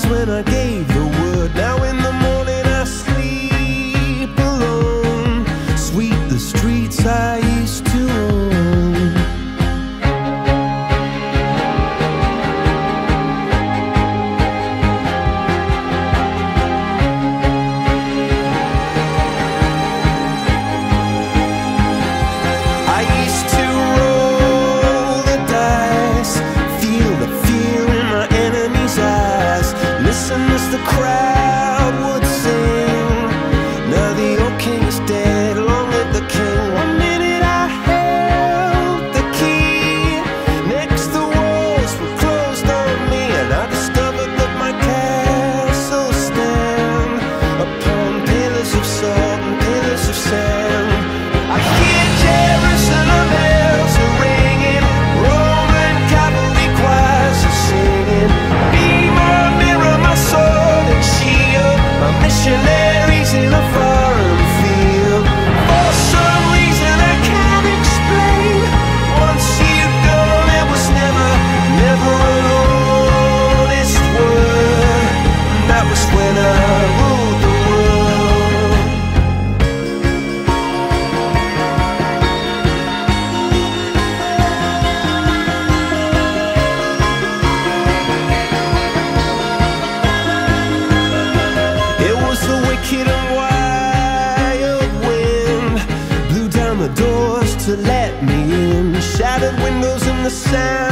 was when I gave the word. Now in the morning I sleep alone. Sweep the streets I used to own. I used to roll the dice, feel the fear in my enemy's eyes, listen as the crowd would sing. Now the old king is dead, long live the king. One minute I held the key, next the walls were closed on me, and I discovered that my castle stand upon pillars of salt and pillars of sand. I hear Jerusalem bells are ringing, Roman cavalry choirs are singing. Be my mirror, my sword and shield, my missionaries in a foreign field. For some reason I can't explain, once you've gone it was never, never an honest word. And that was when I ruled the world. It was the wicked and wild wind, blew down the doors to let me in, shattered windows in the sound